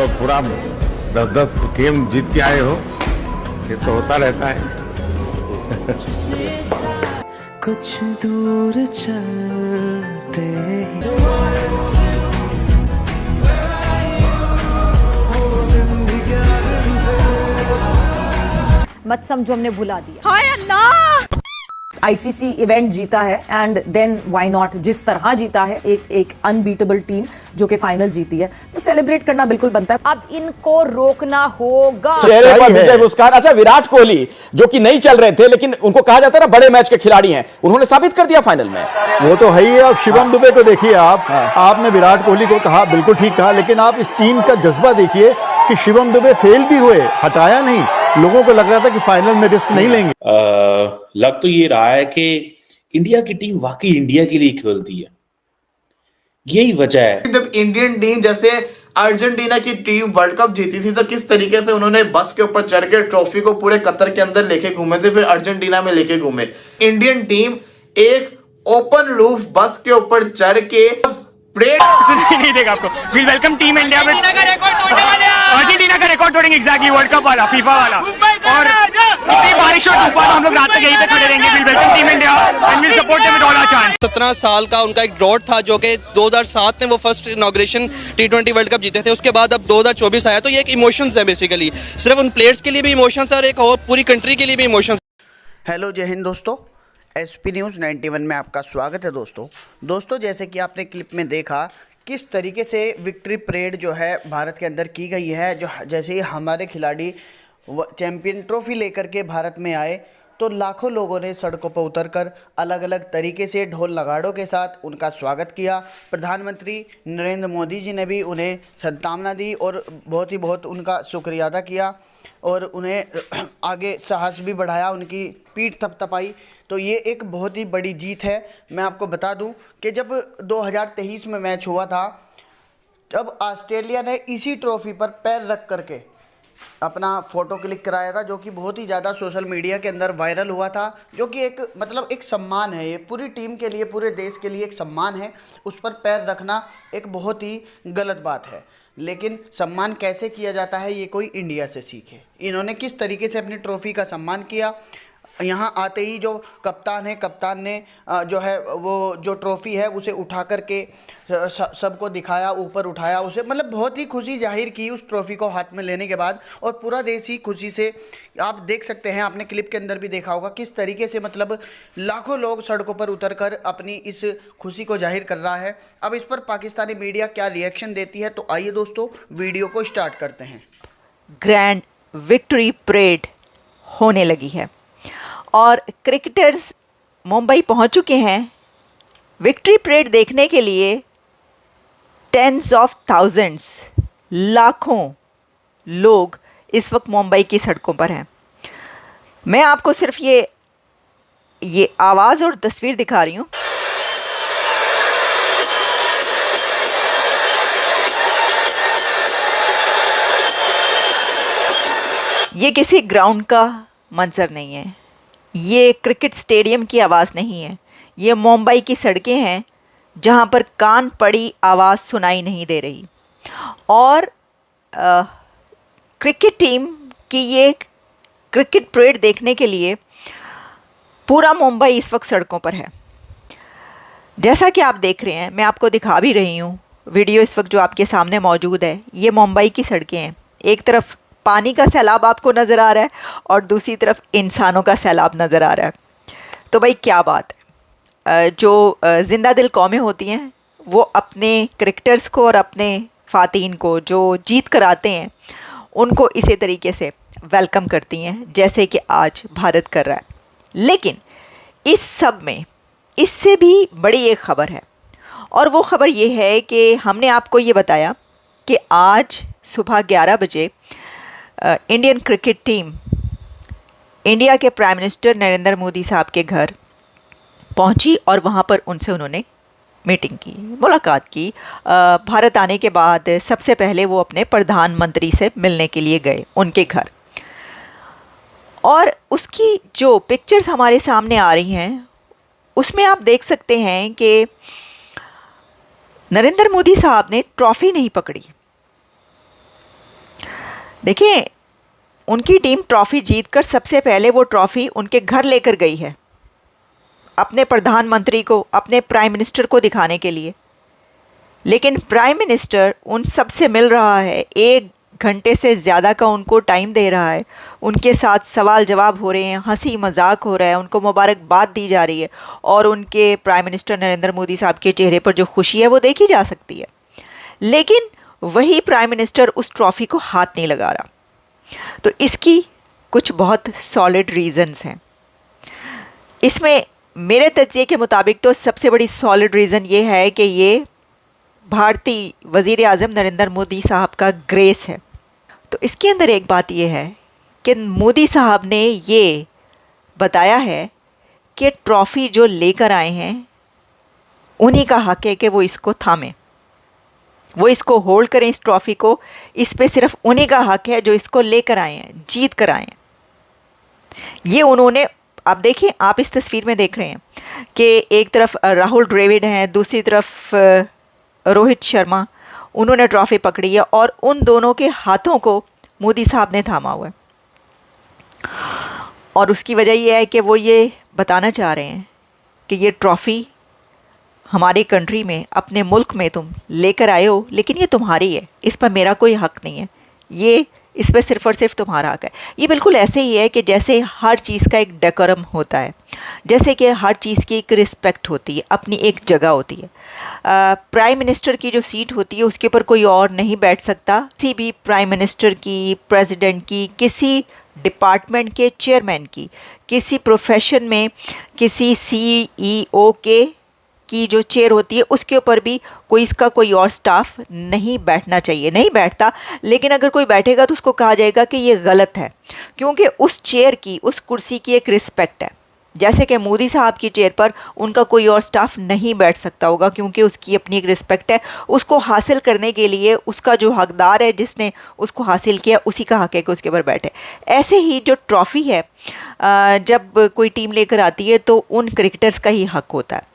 लोग पूरा 10-10 गेम जीत के आए हो, ये तो होता रहता है। कुछ दूर चलते ही मत समझो हमने भुला दिया। हाय अल्लाह, आईसीसी इवेंट जीता है एंड देन व्हाई नॉट, जिस तरह जीता है एक अनबीटेबल टीम जो कि फाइनल जीती है, तो सेलिब्रेट करना बिल्कुल बनता है। अब इनको रोकना होगा। चेहरे पर विजय मुस्कान। अच्छा, विराट कोहली जो कि नहीं चल रहे थे, लेकिन उनको कहा जाता है ना बड़े मैच के खिलाड़ी हैं, उन्होंने साबित कर दिया फाइनल में। वो तो है ही है। अब शिवम दुबे को देखिए आप, आपने विराट कोहली को कहा, बिल्कुल ठीक कहा, लेकिन आप इस टीम का जज्बा देखिए कि शिवम दुबे फेल भी हुए, हटाया नहीं। लोगों को लग रहा था कि फाइनल में रिस्क नहीं लेंगे। लग तो ये रहा है कि इंडिया की टीम वाकई इंडिया के लिए खेलती है, यही वजह है। जब इंडियन टीम जैसे अर्जेंटीना की टीम वर्ल्ड कप जीती थी तो किस तरीके से उन्होंने बस के ऊपर चढ़ के ट्रॉफी को पूरे कतर के अंदर लेके घूमे थे, फिर अर्जेंटीना में लेके घूमे। इंडियन टीम एक ओपन रूफ बस के ऊपर चढ़ के नहीं देगा आपको। वी वेलकम टीम इंडिया में अर्जेंटीना का रिकॉर्ड तोड़ेंगे, एग्जैक्टली वर्ल्ड कप वाला, फीफा वाला। और इतनी बारिश और तूफान हम लोग रात तक यहीं पे खड़े रहेंगे। We welcome team India and we support them with all our chance. 17 साल का उनका एक ड्रॉट था, जो कि 2007 में वो first inauguration T20 world cup जीते थे। उसके बाद अब 2024 आया, तो ये एक इमोशंस है बेसिकली, सिर्फ उन प्लेयर्स के लिए भी इमोशंस है और एक और पूरी कंट्री के लिए भी इमोशंस। हेलो, जय हिंद दोस्तों, SP न्यूज़ 91 में आपका स्वागत है। दोस्तों जैसे कि आपने क्लिप में देखा किस तरीके से विक्ट्री परेड जो है भारत के अंदर की गई है। जो जैसे ही हमारे खिलाड़ी चैंपियन ट्रॉफी लेकर के भारत में आए तो लाखों लोगों ने सड़कों पर उतरकर अलग अलग तरीके से ढोल नगाड़ों के साथ उनका स्वागत किया। प्रधानमंत्री नरेंद्र मोदी जी ने भी उन्हें सद्कामना दी और बहुत उनका शुक्रिया अदा किया और उन्हें आगे साहस भी बढ़ाया, उनकी पीठ थपथपाई। तो ये एक बहुत ही बड़ी जीत है। मैं आपको बता दूं कि जब 2023 में मैच हुआ था, तब ऑस्ट्रेलिया ने इसी ट्रॉफी पर पैर रख करके अपना फ़ोटो क्लिक कराया था, जो कि बहुत ही ज़्यादा सोशल मीडिया के अंदर वायरल हुआ था। जो कि एक सम्मान है, ये पूरी टीम के लिए, पूरे देश के लिए एक सम्मान है। उस पर पैर रखना एक बहुत ही गलत बात है, लेकिन सम्मान कैसे किया जाता है ये कोई इंडिया से सीखे। इन्होंने किस तरीके से अपनी ट्रॉफी का सम्मान किया। यहाँ आते ही जो कप्तान है, कप्तान ने जो है वो जो ट्रॉफ़ी है उसे उठा करके सबको दिखाया, ऊपर उठाया उसे, मतलब बहुत ही खुशी जाहिर की उस ट्रॉफ़ी को हाथ में लेने के बाद। और पूरा देश ही खुशी से, आप देख सकते हैं, आपने क्लिप के अंदर भी देखा होगा किस तरीके से मतलब लाखों लोग सड़कों पर उतरकर अपनी इस खुशी को जाहिर कर रहा है। अब इस पर पाकिस्तानी मीडिया क्या रिएक्शन देती है, तो आइए दोस्तों वीडियो को स्टार्ट करते हैं। ग्रैंड विक्ट्री परेड होने लगी है और क्रिकेटर्स मुंबई पहुंच चुके हैं विक्ट्री परेड देखने के लिए। टेंस ऑफ थाउजेंड्स, लाखों लोग इस वक्त मुंबई की सड़कों पर हैं। मैं आपको सिर्फ ये आवाज़ और तस्वीर दिखा रही हूँ। ये किसी ग्राउंड का मंजर नहीं है, ये क्रिकेट स्टेडियम की आवाज़ नहीं है, ये मुंबई की सड़कें हैं जहां पर कान पड़ी आवाज़ सुनाई नहीं दे रही। और क्रिकेट टीम की ये क्रिकेट परेड देखने के लिए पूरा मुंबई इस वक्त सड़कों पर है। जैसा कि आप देख रहे हैं, मैं आपको दिखा भी रही हूँ, वीडियो इस वक्त जो आपके सामने मौजूद है, ये मुंबई की सड़कें हैं। एक तरफ पानी का सैलाब आपको नज़र आ रहा है और दूसरी तरफ इंसानों का सैलाब नज़र आ रहा है। तो भाई क्या बात है, जो ज़िंदा दिल कौमें होती हैं वो अपने क्रिकेटर्स को और अपने फ़ातीन को जो जीत कर आते हैं उनको इसी तरीके से वेलकम करती हैं जैसे कि आज भारत कर रहा है। लेकिन इस सब में इससे भी बड़ी एक ख़बर है, और वो ख़बर ये है कि हमने आपको ये बताया कि आज सुबह 11 बजे इंडियन क्रिकेट टीम इंडिया के प्राइम मिनिस्टर नरेंद्र मोदी साहब के घर पहुंची और वहां पर उन्होंने मीटिंग की, मुलाकात की। भारत आने के बाद सबसे पहले वो अपने प्रधानमंत्री से मिलने के लिए गए उनके घर, और उसकी जो पिक्चर्स हमारे सामने आ रही हैं उसमें आप देख सकते हैं कि नरेंद्र मोदी साहब ने ट्रॉफ़ी नहीं पकड़ी, देखिए, उनकी टीम ट्रॉफी जीतकर सबसे पहले वो ट्रॉफी उनके घर लेकर गई है, अपने प्रधानमंत्री को, अपने प्राइम मिनिस्टर को दिखाने के लिए। लेकिन प्राइम मिनिस्टर उन सबसे मिल रहा है, 1 घंटे से ज़्यादा का उनको टाइम दे रहा है, उनके साथ सवाल जवाब हो रहे हैं, हंसी मजाक हो रहा है, उनको मुबारकबाद दी जा रही है, और उनके प्राइम मिनिस्टर नरेंद्र मोदी साहब के चेहरे पर जो खुशी है वो देखी जा सकती है। लेकिन वही प्राइम मिनिस्टर उस ट्रॉफी को हाथ नहीं लगा रहा। तो इसकी कुछ बहुत सॉलिड रीज़न्स हैं। इसमें मेरे तज्ज़िये के मुताबिक तो सबसे बड़ी सॉलिड रीज़न ये है कि ये भारतीय वज़ीर आज़म नरेंद्र मोदी साहब का ग्रेस है। तो इसके अंदर एक बात ये है कि मोदी साहब ने ये बताया है कि ट्रॉफ़ी जो लेकर आए हैं उन्हीं का हक है कि वो इसको थामें, वो इसको होल्ड करें, इस ट्रॉफ़ी को। इस पे सिर्फ उन्हीं का हक है जो इसको लेकर आए हैं, जीत कर आए हैं। ये उन्होंने, आप देखिए, आप इस तस्वीर में देख रहे हैं कि एक तरफ राहुल द्रविड़ हैं, दूसरी तरफ रोहित शर्मा, उन्होंने ट्रॉफ़ी पकड़ी है और उन दोनों के हाथों को मोदी साहब ने थामा हुआ है। और उसकी वजह यह है कि वो ये बताना चाह रहे हैं कि ये ट्रॉफ़ी हमारी कंट्री में, अपने मुल्क में तुम लेकर आए हो, लेकिन ये तुम्हारी है, इस पर मेरा कोई हक नहीं है, ये इस पर सिर्फ़ और सिर्फ तुम्हारा हक है। ये बिल्कुल ऐसे ही है कि जैसे हर चीज़ का एक डेकोरम होता है, जैसे कि हर चीज़ की एक रिस्पेक्ट होती है, अपनी एक जगह होती है। प्राइम मिनिस्टर की जो सीट होती है उसके ऊपर कोई और नहीं बैठ सकता। किसी भी प्राइम मिनिस्टर की, प्रेसिडेंट की, किसी डिपार्टमेंट के चेयरमैन किसी प्रोफेशन में किसी CEO की जो चेयर होती है उसके ऊपर भी कोई और स्टाफ नहीं बैठना चाहिए, नहीं बैठता। लेकिन अगर कोई बैठेगा तो उसको कहा जाएगा कि ये गलत है, क्योंकि उस चेयर की, उस कुर्सी की एक रिस्पेक्ट है। जैसे कि मोदी साहब की चेयर पर उनका कोई और स्टाफ नहीं बैठ सकता होगा, क्योंकि उसकी अपनी एक रिस्पेक्ट है। उसको हासिल करने के लिए उसका जो हकदार है, जिसने उसको हासिल किया, उसी का हक है कि उसके ऊपर बैठे। ऐसे ही जो ट्रॉफ़ी है, जब कोई टीम लेकर आती है तो उन क्रिकेटर्स का ही हक होता है।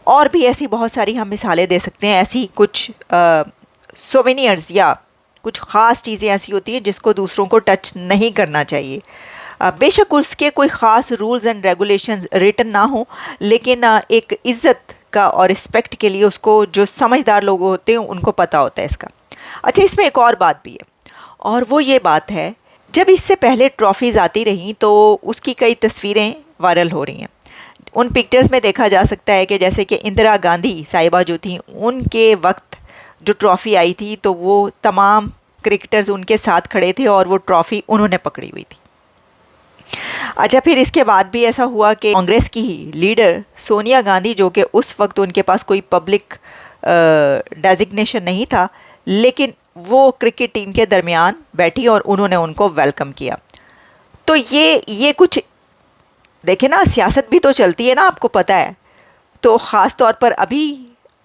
और भी ऐसी बहुत सारी हम मिसालें दे सकते हैं। ऐसी कुछ सोवेनियर्स या कुछ ख़ास चीज़ें ऐसी होती हैं जिसको दूसरों को टच नहीं करना चाहिए। बेशक उसके कोई ख़ास रूल्स एंड रेगुलेशंस रिटन ना हो, लेकिन एक इज़्ज़त का और रिस्पेक्ट के लिए उसको, जो समझदार लोग होते हैं उनको पता होता है इसका। अच्छा, इसमें एक और बात भी है, और वो ये बात है, जब इससे पहले ट्रॉफ़ीज़ आती रहीं तो उसकी कई तस्वीरें वायरल हो रही हैं। उन पिक्चर्स में देखा जा सकता है कि जैसे कि इंदिरा गांधी साहिबा जो थी, उनके वक्त जो ट्रॉफ़ी आई थी तो वो तमाम क्रिकेटर्स उनके साथ खड़े थे और वो ट्रॉफ़ी उन्होंने पकड़ी हुई थी। अच्छा, फिर इसके बाद भी ऐसा हुआ कि कांग्रेस की ही लीडर सोनिया गांधी, जो कि उस वक्त उनके पास कोई पब्लिक डेजिग्नेशन नहीं था, लेकिन वो क्रिकेट टीम के दरमियान बैठी और उन्होंने उनको वेलकम किया। तो ये कुछ देखें ना, सियासत भी तो चलती है ना, आपको पता है। तो ख़ास तौर पर अभी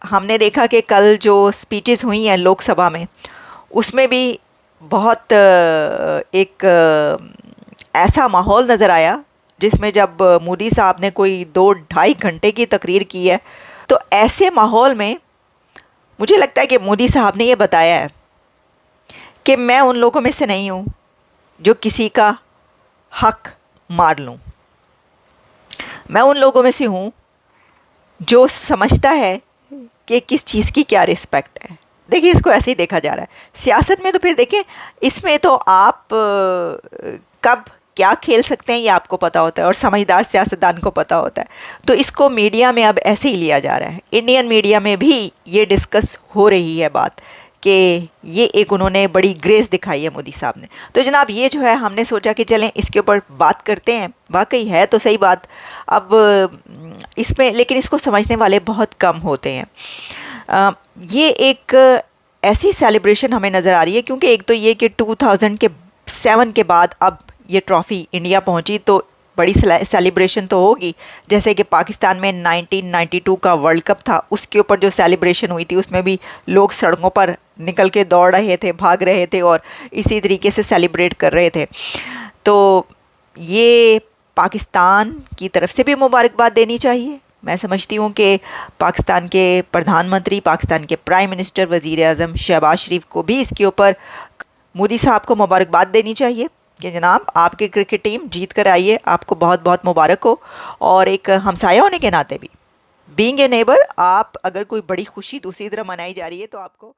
हमने देखा कि कल जो स्पीचेस हुई हैं लोकसभा में, उसमें भी बहुत एक ऐसा माहौल नज़र आया जिसमें जब मोदी साहब ने कोई 2-2.5 घंटे की तकरीर की है, तो ऐसे माहौल में मुझे लगता है कि मोदी साहब ने ये बताया है कि मैं उन लोगों में से नहीं हूँ जो किसी का हक मार लूँ। मैं उन लोगों में से हूँ जो समझता है कि किस चीज़ की क्या रिस्पेक्ट है। देखिए, इसको ऐसे ही देखा जा रहा है सियासत में। तो फिर देखिए, इसमें तो आप कब क्या खेल सकते हैं ये आपको पता होता है, और समझदार सियासतदान को पता होता है। तो इसको मीडिया में अब ऐसे ही लिया जा रहा है। इंडियन मीडिया में भी ये डिस्कस हो रही है बात कि ये एक उन्होंने बड़ी ग्रेस दिखाई है मोदी साहब ने। तो जनाब, ये जो है हमने सोचा कि चलें इसके ऊपर बात करते हैं। वाकई है तो सही बात। अब इसमें लेकिन इसको समझने वाले बहुत कम होते हैं। ये एक ऐसी सेलिब्रेशन हमें नज़र आ रही है, क्योंकि एक तो ये कि 2007 के बाद अब ये ट्रॉफ़ी इंडिया पहुंची, तो बड़ी सेलिब्रेशन तो होगी। जैसे कि पाकिस्तान में 1992 का वर्ल्ड कप था, उसके ऊपर जो सेलिब्रेशन हुई थी उसमें भी लोग सड़कों पर निकल के दौड़ रहे थे, भाग रहे थे और इसी तरीके से सेलिब्रेट कर रहे थे। तो ये पाकिस्तान की तरफ से भी मुबारकबाद देनी चाहिए। मैं समझती हूँ कि पाकिस्तान के प्रधानमंत्री, पाकिस्तान के प्राइम मिनिस्टर, वज़ीर आज़म शहबाज शरीफ को भी इसके ऊपर मोदी साहब को मुबारकबाद देनी चाहिए कि जनाब आपकी क्रिकेट टीम जीत कर आई है, आपको बहुत बहुत मुबारक हो। और एक हमसाया होने के नाते भी, बीइंग ए नेबर, आप अगर कोई बड़ी खुशी दूसरी तरफ मनाई जा रही है तो आपको